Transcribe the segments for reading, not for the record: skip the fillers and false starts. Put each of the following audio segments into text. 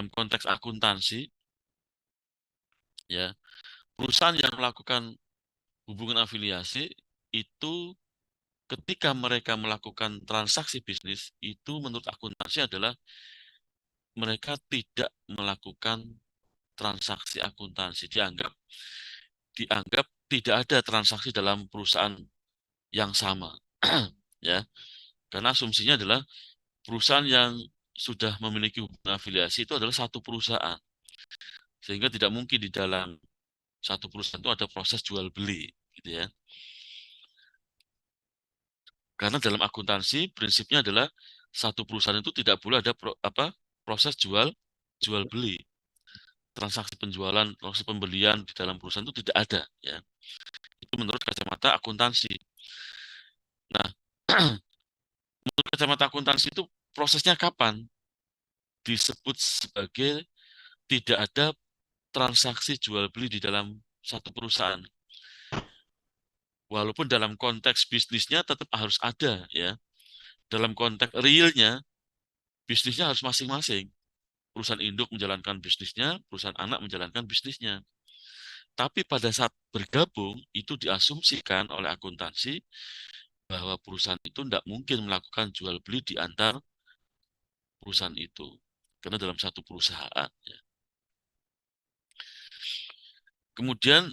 dalam konteks akuntansi, ya, perusahaan yang melakukan hubungan afiliasi itu ketika mereka melakukan transaksi bisnis, itu menurut akuntansi adalah mereka tidak melakukan transaksi akuntansi. Dianggap tidak ada transaksi dalam perusahaan yang sama. Ya, karena asumsinya adalah perusahaan yang sudah memiliki hubungan afiliasi itu adalah satu perusahaan. Sehingga tidak mungkin di dalam satu perusahaan itu ada proses jual beli, gitu ya. Karena dalam akuntansi prinsipnya adalah satu perusahaan itu tidak boleh ada proses jual beli, transaksi penjualan, transaksi pembelian di dalam perusahaan itu tidak ada, ya. Itu menurut kacamata akuntansi. Nah, menurut kacamata akuntansi itu prosesnya kapan disebut sebagai tidak ada transaksi jual beli di dalam satu perusahaan? Walaupun dalam konteks bisnisnya tetap harus ada, ya. Dalam konteks realnya, bisnisnya harus masing-masing. Perusahaan induk menjalankan bisnisnya, perusahaan anak menjalankan bisnisnya. Tapi pada saat bergabung, itu diasumsikan oleh akuntansi bahwa perusahaan itu tidak mungkin melakukan jual beli di antar perusahaan itu. Karena dalam satu perusahaan, ya. Kemudian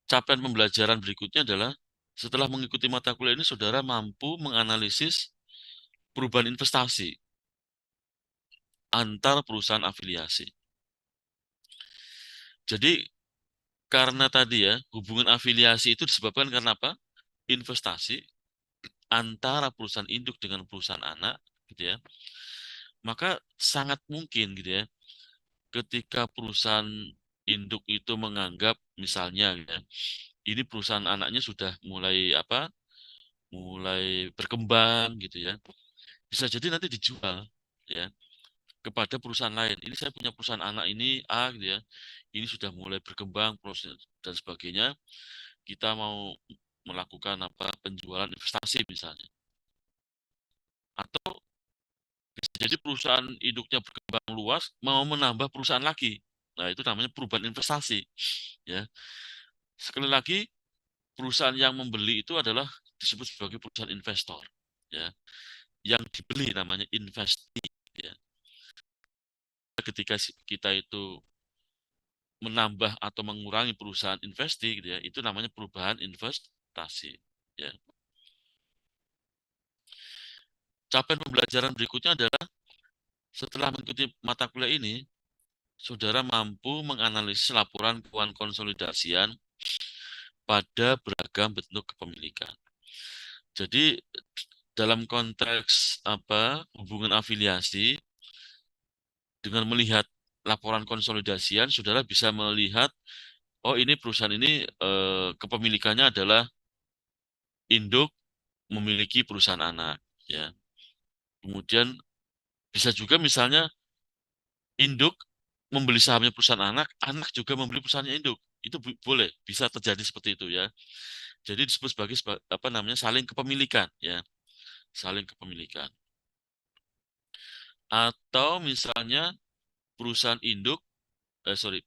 capaian pembelajaran berikutnya adalah setelah mengikuti mata kuliah ini, saudara mampu menganalisis perubahan investasi antar perusahaan afiliasi. Jadi karena tadi ya, hubungan afiliasi itu disebabkan karena apa? Investasi antara perusahaan induk dengan perusahaan anak, gitu ya. Maka sangat mungkin gitu ya, ketika perusahaan induk itu menganggap misalnya gitu ya, ini perusahaan anaknya sudah mulai mulai berkembang gitu ya. Bisa jadi nanti dijual ya kepada perusahaan lain. Ini saya punya perusahaan anak ini A gitu ya. Ini sudah mulai berkembang proses dan sebagainya. Kita mau melakukan penjualan investasi misalnya. Atau bisa jadi perusahaan induknya berkembang luas mau menambah perusahaan lagi. Nah, itu namanya perubahan investasi ya. Sekali lagi, perusahaan yang membeli itu adalah disebut sebagai perusahaan investor ya. Yang dibeli namanya investasi ya. Ketika kita itu menambah atau mengurangi perusahaan investasi gitu ya, itu namanya perubahan investasi ya. Capaian pembelajaran berikutnya adalah setelah mengikuti mata kuliah ini, saudara mampu menganalisis laporan keuangan konsolidasian pada beragam bentuk kepemilikan. Jadi dalam konteks hubungan afiliasi, dengan melihat laporan konsolidasian, saudara bisa melihat, oh ini perusahaan ini kepemilikannya adalah induk memiliki perusahaan anak, ya. Kemudian bisa juga misalnya induk membeli sahamnya perusahaan anak, anak juga membeli perusahaannya induk. Itu boleh, bisa terjadi seperti itu ya. Jadi disebut sebagai saling kepemilikan ya, saling kepemilikan. Atau misalnya perusahaan induk,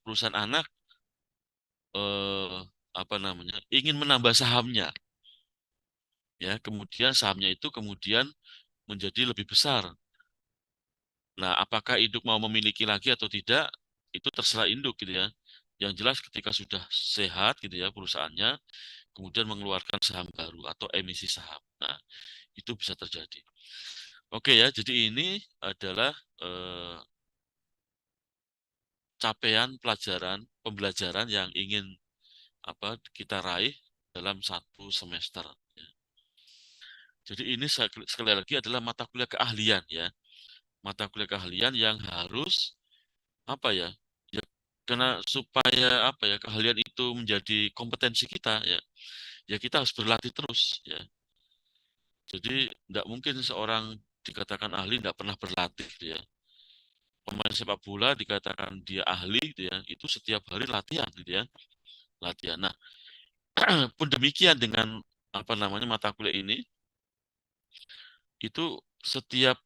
perusahaan anak eh, ingin menambah sahamnya ya, kemudian sahamnya itu kemudian menjadi lebih besar. Nah, apakah induk mau memiliki lagi atau tidak, itu terserah induk gitu ya. Yang jelas ketika sudah sehat gitu ya perusahaannya, kemudian mengeluarkan saham baru atau emisi saham. Nah, itu bisa terjadi. Oke ya, jadi ini adalah eh, capaian pembelajaran yang ingin kita raih dalam satu semester. Ya. Jadi ini sekali lagi adalah mata kuliah keahlian ya, mata kuliah keahlian yang harus ya, ya karena supaya keahlian itu menjadi kompetensi kita ya, ya kita harus berlatih terus ya. Jadi tidak mungkin seorang dikatakan ahli tidak pernah berlatih gitu ya. Pemain sepak bola dikatakan dia ahli gitu ya, itu setiap hari latihan gitu ya, latihan. Nah, pun demikian dengan mata kuliah ini, itu setiap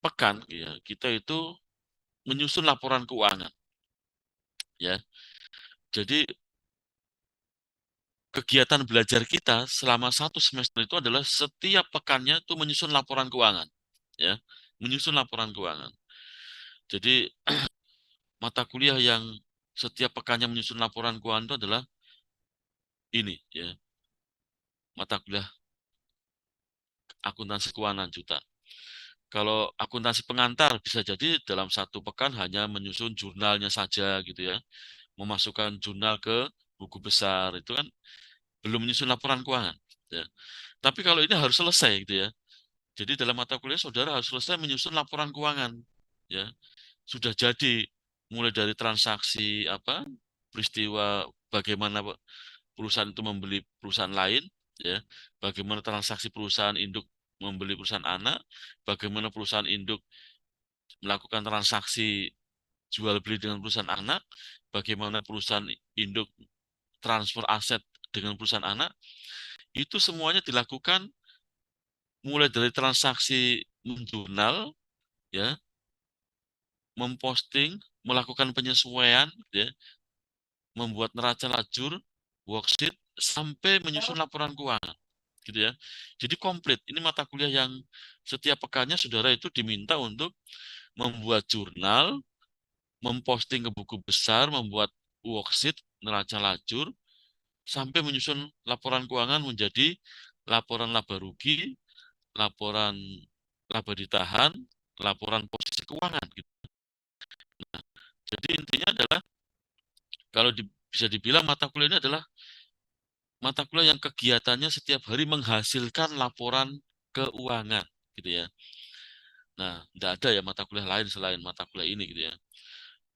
pekan ya kita itu menyusun laporan keuangan, ya. Jadi kegiatan belajar kita selama 1 semester itu adalah setiap pekannya itu menyusun laporan keuangan, ya, menyusun laporan keuangan. Jadi mata kuliah yang setiap pekannya menyusun laporan keuangan itu adalah ini, ya, mata kuliah akuntansi keuangan juta. Kalau akuntansi pengantar bisa jadi dalam 1 pekan hanya menyusun jurnalnya saja gitu ya, memasukkan jurnal ke buku besar itu kan belum menyusun laporan keuangan. Ya. Tapi kalau ini harus selesai gitu ya. Jadi dalam mata kuliah saudara harus selesai menyusun laporan keuangan. Ya, sudah jadi mulai dari transaksi apa peristiwa bagaimana perusahaan itu membeli perusahaan lain, ya, bagaimana transaksi perusahaan induk membeli perusahaan anak, bagaimana perusahaan induk melakukan transaksi jual beli dengan perusahaan anak, bagaimana perusahaan induk transfer aset dengan perusahaan anak, itu semuanya dilakukan mulai dari transaksi menjurnal, ya, memposting, melakukan penyesuaian, ya, membuat neraca lajur, worksheet, sampai menyusun laporan keuangan, gitu ya. Jadi komplit. Ini mata kuliah yang setiap pekannya saudara itu diminta untuk membuat jurnal, memposting ke buku besar, membuat worksheet, neraca lajur, sampai menyusun laporan keuangan menjadi laporan laba rugi, laporan laba ditahan, laporan posisi keuangan. Gitu. Nah, jadi intinya adalah kalau bisa dibilang mata kuliah ini adalah mata kuliah yang kegiatannya setiap hari menghasilkan laporan keuangan, gitu ya. Nah, tidak ada ya mata kuliah lain selain mata kuliah ini, gitu ya.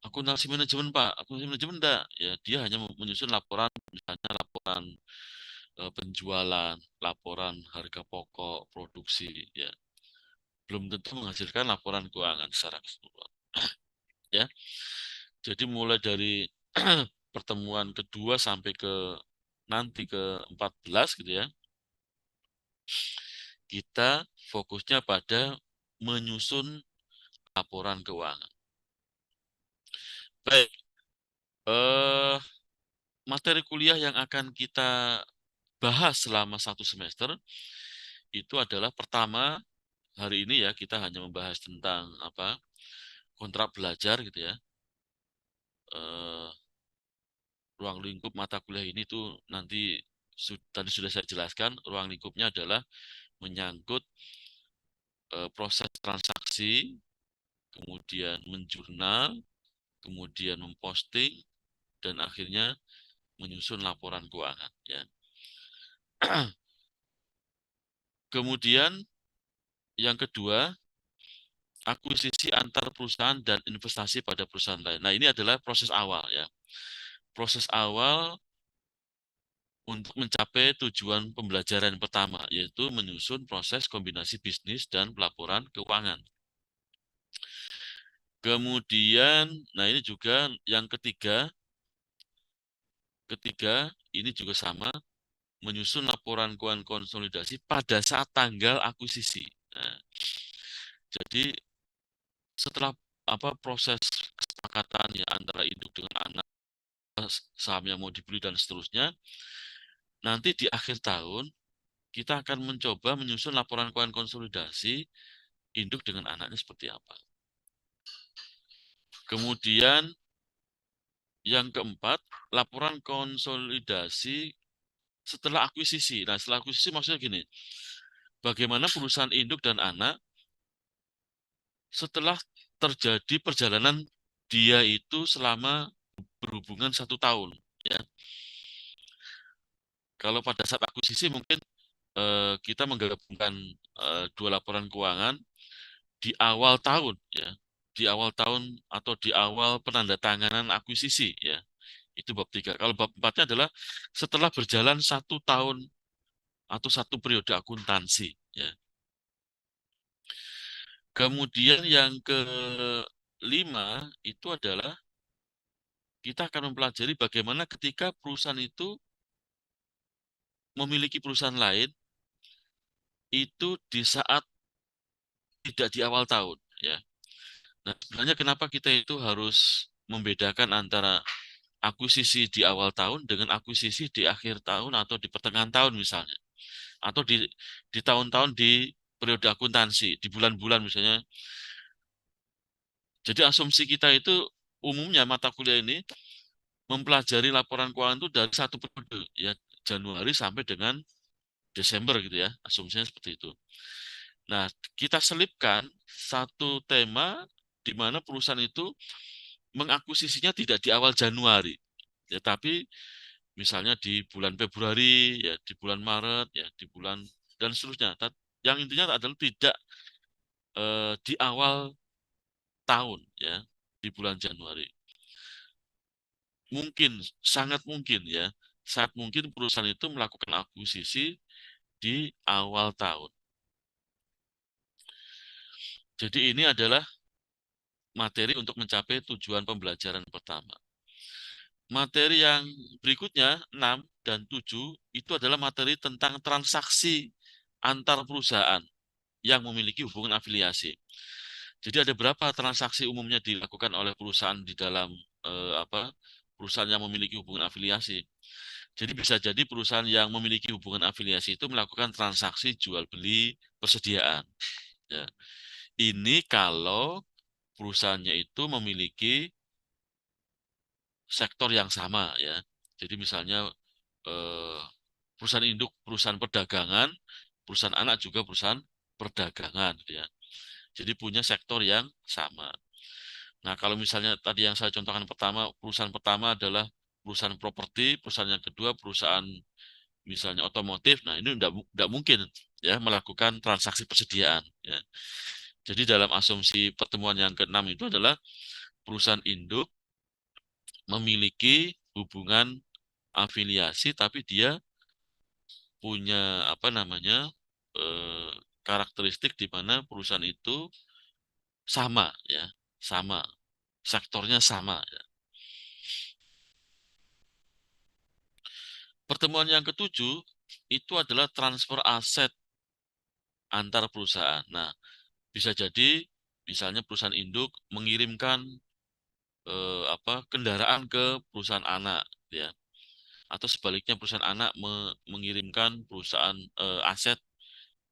Akuntansi manajemen Pak, akuntansi manajemen enggak, ya dia hanya menyusun laporan, misalnya laporan penjualan, laporan harga pokok, produksi, ya. Belum tentu menghasilkan laporan keuangan secara keseluruhan, ya. Jadi mulai dari pertemuan kedua sampai ke nanti ke 14 gitu ya, kita fokusnya pada menyusun laporan keuangan. Baik, eh, materi kuliah yang akan kita bahas selama 1 semester itu adalah pertama hari ini ya kita hanya membahas tentang apa kontrak belajar gitu ya. Eh, ruang lingkup mata kuliah ini tuh nanti tadi sudah saya jelaskan ruang lingkupnya adalah menyangkut proses transaksi, kemudian menjurnal, kemudian memposting, dan akhirnya menyusun laporan keuangan. Ya. Kemudian yang kedua, akuisisi antar perusahaan dan investasi pada perusahaan lain. Nah, ini adalah proses awal ya. Proses awal untuk mencapai tujuan pembelajaran pertama, yaitu menyusun proses kombinasi bisnis dan pelaporan keuangan. Kemudian, nah ini juga yang ketiga ini juga sama, menyusun laporan keuangan konsolidasi pada saat tanggal akuisisi. Nah, jadi setelah apa proses kesepakatan ya antara induk dengan anak, saham yang mau dibeli dan seterusnya, nanti di akhir tahun kita akan mencoba menyusun laporan keuangan konsolidasi induk dengan anaknya seperti apa. Kemudian yang keempat, laporan konsolidasi setelah akuisisi. Nah, setelah akuisisi maksudnya gini, bagaimana perusahaan induk dan anak setelah terjadi perjalanan dia itu selama berhubungan 1 tahun. Ya. Kalau pada saat akuisisi mungkin kita menggabungkan dua laporan keuangan di awal tahun, ya, di awal tahun atau di awal penandatanganan akuisisi, ya, itu bab 3. Kalau bab 4-nya adalah setelah berjalan 1 tahun atau 1 periode akuntansi, ya. Kemudian yang kelima itu adalah kita akan mempelajari bagaimana ketika perusahaan itu memiliki perusahaan lain itu di saat tidak di awal tahun, ya. Nah, sebenarnya kenapa kita itu harus membedakan antara akuisisi di awal tahun dengan akuisisi di akhir tahun atau di pertengahan tahun misalnya, atau di tahun-tahun di periode akuntansi, di bulan-bulan misalnya. Jadi asumsi kita itu umumnya mata kuliah ini mempelajari laporan keuangan itu dari satu periode, ya Januari sampai dengan Desember gitu ya, asumsinya seperti itu. Nah, kita selipkan satu tema di mana perusahaan itu mengakuisisinya tidak di awal Januari, ya, tapi misalnya di bulan Februari, ya di bulan Maret, ya di bulan dan seterusnya. Yang intinya adalah tidak di awal tahun, ya di bulan Januari. Mungkin, sangat mungkin ya, sangat mungkin perusahaan itu melakukan akuisisi di awal tahun. Jadi ini adalah materi untuk mencapai tujuan pembelajaran pertama. Materi yang berikutnya, 6 dan 7, itu adalah materi tentang transaksi antar perusahaan yang memiliki hubungan afiliasi. Jadi ada berapa transaksi umumnya dilakukan oleh perusahaan di dalam perusahaan yang memiliki hubungan afiliasi. Jadi bisa jadi perusahaan yang memiliki hubungan afiliasi itu melakukan transaksi jual beli persediaan. Ya. Ini kalau perusahaannya itu memiliki sektor yang sama ya. Jadi misalnya eh, perusahaan induk perusahaan perdagangan, perusahaan anak juga perusahaan perdagangan gitu ya. Jadi punya sektor yang sama. Nah, kalau misalnya tadi yang saya contohkan pertama, perusahaan pertama adalah perusahaan properti, perusahaan yang kedua perusahaan misalnya otomotif, nah ini tidak mungkin ya melakukan transaksi persediaan. Ya. Jadi dalam asumsi pertemuan yang keenam itu adalah perusahaan induk memiliki hubungan afiliasi, tapi dia punya apa namanya eh, karakteristik di mana perusahaan itu sama ya, sama sektornya sama. Ya. Pertemuan yang ketujuh itu adalah transfer aset antar perusahaan. Nah, bisa jadi misalnya perusahaan induk mengirimkan kendaraan ke perusahaan anak, ya, atau sebaliknya perusahaan anak mengirimkan perusahaan aset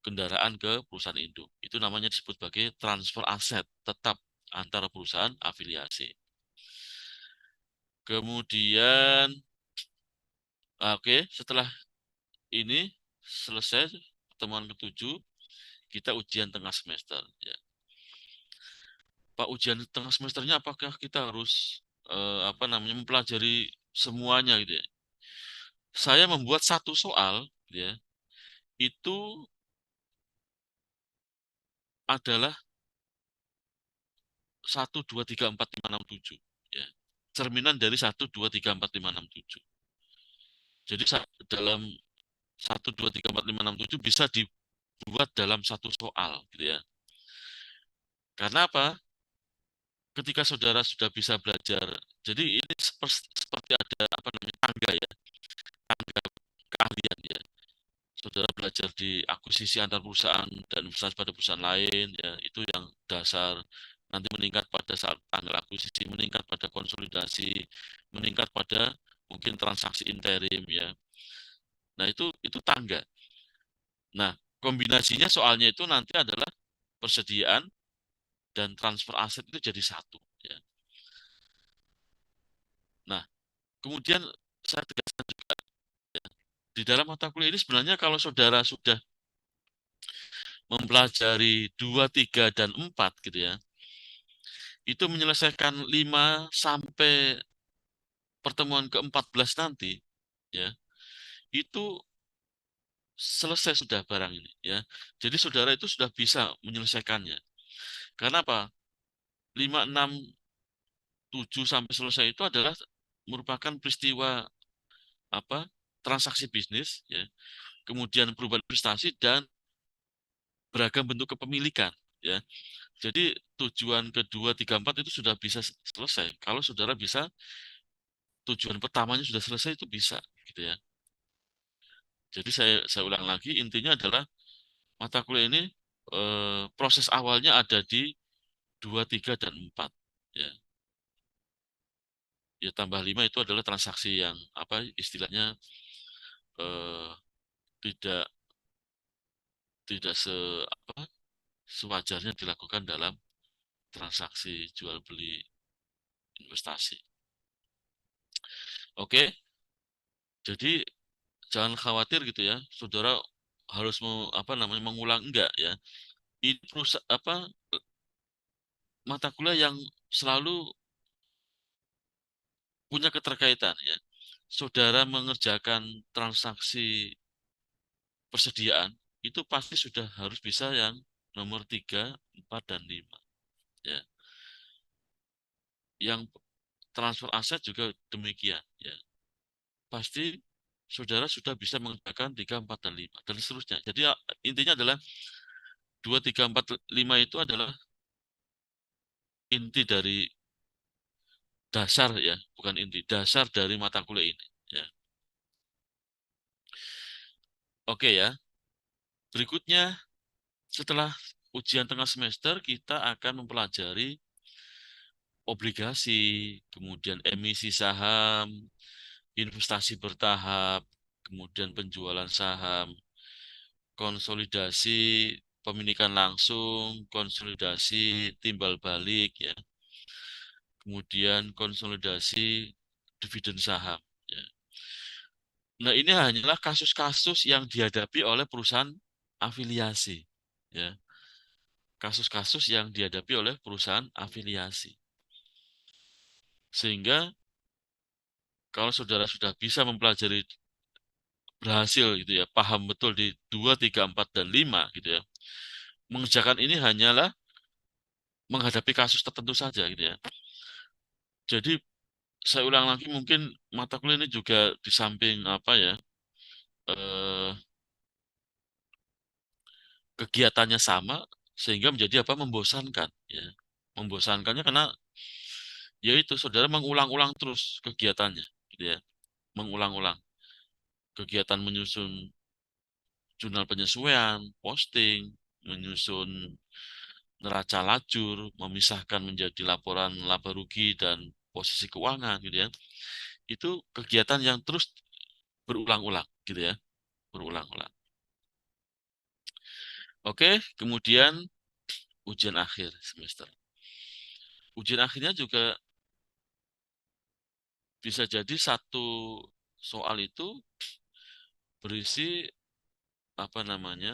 kendaraan ke perusahaan induk. Itu namanya disebut sebagai transfer aset tetap antara perusahaan afiliasi. Kemudian, oke, setelah ini selesai pertemuan ketujuh, kita ujian tengah semester. Ya. Pak, ujian tengah semesternya apakah kita harus mempelajari semuanya gitu ya? Saya membuat satu soal, ya, itu adalah 1, 2, 3, 4, 5, 6, 7. Ya. Cerminan dari 1, 2, 3, 4, 5, 6, 7. Jadi dalam 1, 2, 3, 4, 5, 6, 7 bisa dibuat dalam satu soal, gitu ya. Karena apa? Ketika saudara sudah bisa belajar, jadi ini seperti ada apa namanya tangga ya, tangga keahlian ya. Saudara belajar di akuisisi antar perusahaan dan investasi pada perusahaan lain, ya itu yang dasar. Nanti meningkat pada saat tanggal akuisisi, meningkat pada konsolidasi, meningkat pada mungkin transaksi interim ya. Nah itu tangga. Nah kombinasinya soalnya itu nanti adalah persediaan dan transfer aset itu jadi satu. Ya. Nah kemudian saya tegaskan juga ya, di dalam mata kuliah ini sebenarnya kalau saudara sudah mempelajari 2, 3, dan 4 gitu ya, itu menyelesaikan 5 sampai pertemuan ke-14 nanti, ya, itu selesai sudah barang ini, ya. Jadi saudara itu sudah bisa menyelesaikannya. Karena apa? 5, 6, 7 sampai selesai itu adalah merupakan peristiwa apa? Transaksi bisnis, ya. Kemudian perubahan prestasi dan beragam bentuk kepemilikan, ya. Jadi tujuan kedua, tiga, empat itu sudah bisa selesai. Kalau saudara bisa tujuan pertamanya sudah selesai itu bisa, gitu ya. Jadi saya ulang lagi, intinya adalah mata kuliah ini proses awalnya ada di 2, 3, dan 4. Ya, ya tambah 5 itu adalah transaksi yang apa istilahnya eh, tidak tidak apa, sewajarnya dilakukan dalam transaksi jual beli investasi. Oke, jadi jangan khawatir gitu ya, saudara harus apa namanya mengulang enggak ya. Ini perusahaan apa mata kuliah yang selalu punya keterkaitan ya. Saudara mengerjakan transaksi persediaan itu pasti sudah harus bisa yang nomor 3, 4, dan 5 ya. Yang transfer aset juga demikian ya. Pasti saudara sudah bisa mengerjakan 3, 4, dan 5 dan seterusnya. Jadi intinya adalah 2, 3, 4, 5 itu adalah inti dari dasar ya, bukan inti, dasar dari mata kuliah ini ya. Oke ya. Berikutnya setelah ujian tengah semester kita akan mempelajari obligasi, kemudian emisi saham, investasi bertahap, kemudian penjualan saham, konsolidasi pemilikan langsung, konsolidasi timbal balik ya, kemudian konsolidasi dividen saham ya. Nah, ini hanyalah kasus-kasus yang dihadapi oleh perusahaan afiliasi ya. Kasus-kasus yang dihadapi oleh perusahaan afiliasi. Sehingga kalau saudara sudah bisa mempelajari berhasil gitu ya, paham betul di 2, 3, 4, dan 5 gitu ya. Mengerjakan ini hanyalah menghadapi kasus tertentu saja gitu ya. Jadi saya ulang lagi mungkin mata kuliah ini juga di samping apa ya, eh, kegiatannya sama sehingga menjadi apa membosankan ya. Membosankannya karena yaitu saudara mengulang-ulang terus kegiatannya gitu ya. Mengulang-ulang kegiatan menyusun jurnal penyesuaian, posting, menyusun neraca lajur, memisahkan menjadi laporan laba rugi dan posisi keuangan gitu ya. Itu kegiatan yang terus berulang-ulang gitu ya, berulang-ulang. Oke, kemudian ujian akhir semester. Ujian akhirnya juga bisa jadi satu soal itu berisi apa namanya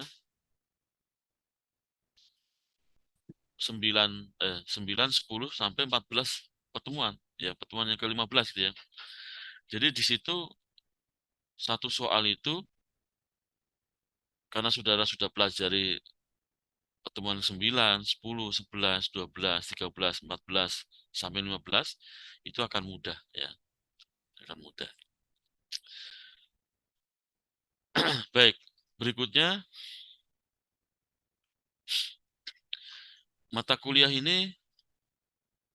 9, 9, 10 sampai 14 pertemuan ya, pertemuan yang ke-15 gitu ya. Jadi di situ satu soal itu karena saudara sudah pelajari pertemuan 9, 10, 11, 12, 13, 14 sampai 15 itu akan mudah ya, akan mudah. Baik, berikutnya mata kuliah ini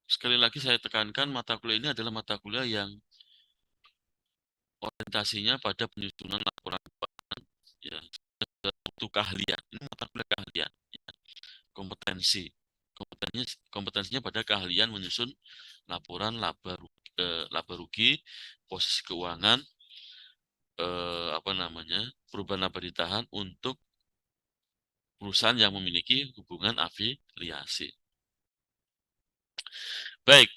sekali lagi saya tekankan mata kuliah ini adalah mata kuliah yang orientasinya pada penyusunan laporan ya, untuk keahlian. Ini mata kuliah keahlian, ya. Kompetensi. Kompetensinya pada keahlian menyusun laporan laba rugi, posisi keuangan, apa namanya, perubahan laba ditahan untuk perusahaan yang memiliki hubungan afiliasi. Baik,